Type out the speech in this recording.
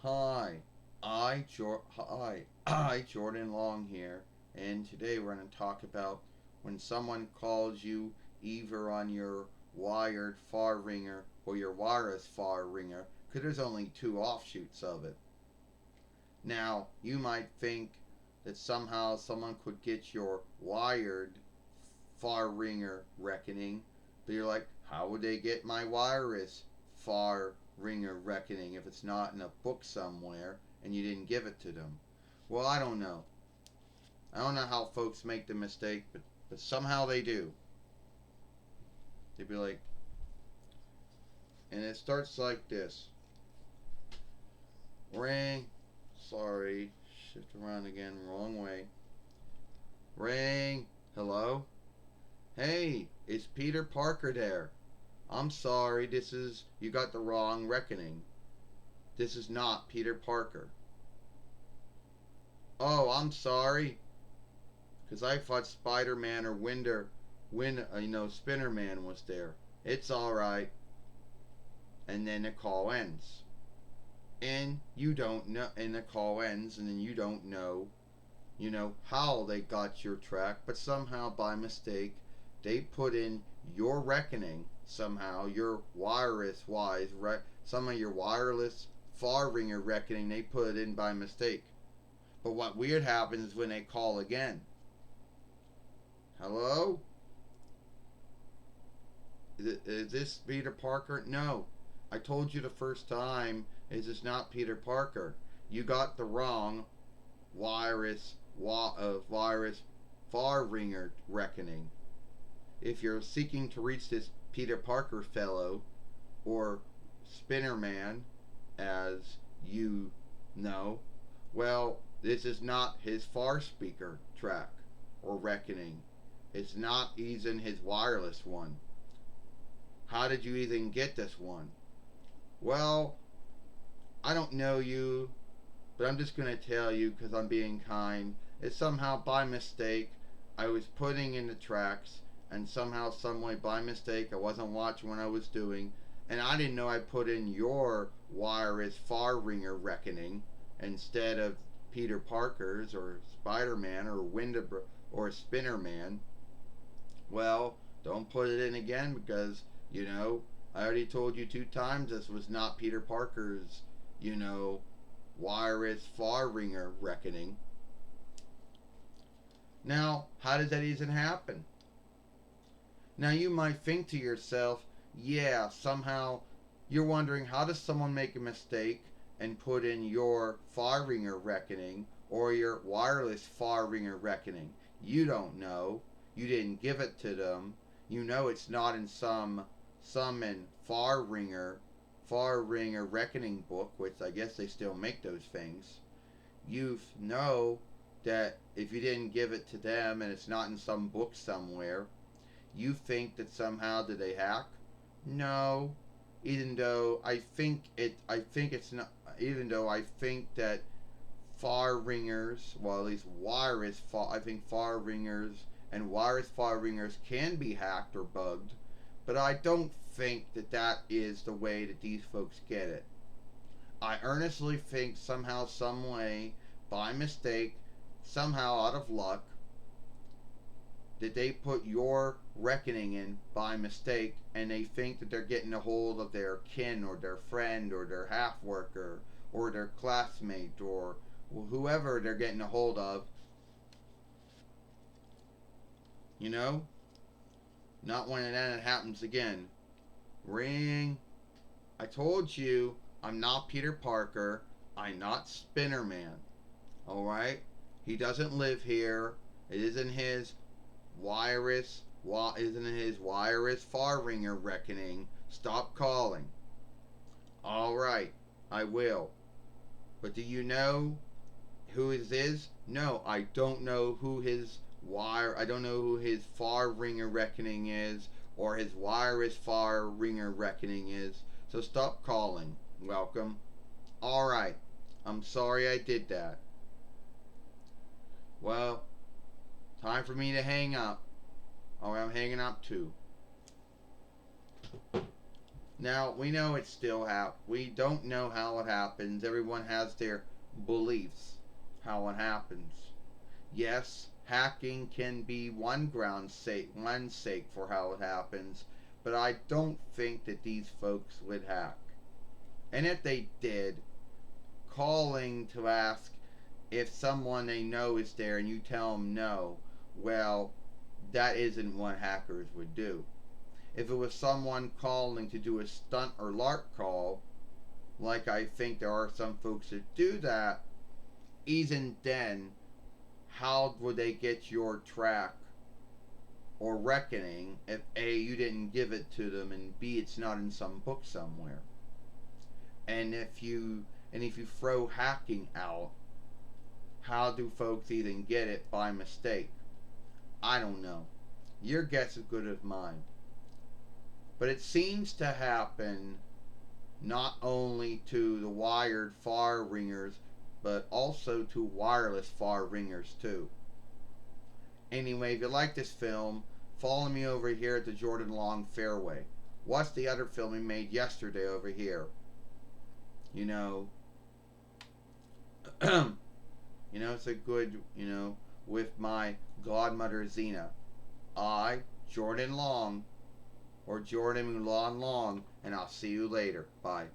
Hi, I Jordan Long here, and today we're going to talk about when someone calls you either on your wired far ringer or your wireless far ringer, because there's only two offshoots of it. Now, you might think that somehow someone could get your wired far ringer reckoning, but you're like, how would they get my wireless far ringer reckoning if it's not in a book somewhere and you didn't give it to them? Well, I don't know. I don't know how folks make the mistake, but somehow they do. They'd be like, and it starts like this: ring, sorry, shift around again, wrong way. Ring, hello? Hey, is Peter Parker there? I'm sorry, you got the wrong reckoning. This is not Peter Parker. Oh, I'm sorry. Because I thought Spider-Man or Spinner-Man was there. It's alright. And then the call ends. And you don't know, and the call ends, and then you don't know how they got your track, but somehow by mistake, they put in your reckoning, somehow, some of your wireless far ringer reckoning, they put it in by mistake. But what weird happens is when they call again. Hello? Is this Peter Parker? No. I told you the first time, is this not Peter Parker? You got the wrong virus far ringer reckoning. If you're seeking to reach this Peter Parker fellow, or Spinnerman, as you know, well, this is not his far speaker track or reckoning. It's not even his wireless one. How did you even get this one? Well, I don't know you, but I'm just going to tell you because I'm being kind. It's somehow by mistake I was putting in the tracks, and somehow, someway by mistake, I wasn't watching what I was doing, and I didn't know I put in your wireless far ringer reckoning instead of Peter Parker's or Spider-Man or or Spinner-Man. Well, don't put it in again because, I already told you two times this was not Peter Parker's, you know, wireless far ringer reckoning. Now, how does that even happen? Now, you might think to yourself, yeah, somehow you're wondering how does someone make a mistake and put in your far ringer reckoning or your wireless far ringer reckoning? You don't know. You didn't give it to them. You know it's not in some in far ringer reckoning book, which I guess they still make those things. You know that if you didn't give it to them and it's not in some book somewhere, you think that somehow did they hack? No. Even though I think it's not. Even though I think that far ringers, well, at least I think far ringers and wireless far ringers can be hacked or bugged, but I don't think that that is the way that these folks get it. I earnestly think somehow, some way, by mistake, somehow out of luck, that they put your reckoning in by mistake, and they think that they're getting a hold of their kin or their friend or their half worker or their classmate or whoever they're getting a hold of. You know? Not when it happens again. Ring. I told you I'm not Peter Parker. I'm not Spinnerman. Alright? He doesn't live here. It isn't his wireless far ringer reckoning. Stop calling. Alright, I will. But do you know who his is? No, I don't know who I don't know who his far ringer reckoning is or his wireless far ringer reckoning is. So stop calling. Welcome. Alright. I'm sorry I did that. Well, time for me to hang up. Alright, I'm hanging up too. Now, we know it still happens. We don't know how it happens. Everyone has their beliefs how it happens. Yes, hacking can be one sake for how it happens, but I don't think that these folks would hack. And if they did, calling to ask if someone they know is there and you tell them no, well, that isn't what hackers would do. If it was someone calling to do a stunt or LARP call, like I think there are some folks that do that, even then, how would they get your track or reckoning if A, you didn't give it to them, and B, it's not in some book somewhere? And if you throw hacking out, how do folks even get it by mistake? I don't know. Your guess is good as mine. But it seems to happen not only to the wired far ringers, but also to wireless far ringers too. Anyway, if you like this film, follow me over here at the Jordan Long Fairway. What's the other film we made yesterday over here? You know, it's a good, with my godmother Zena. I, Jordan Long, or Jordan Mulan Long, and I'll see you later. Bye.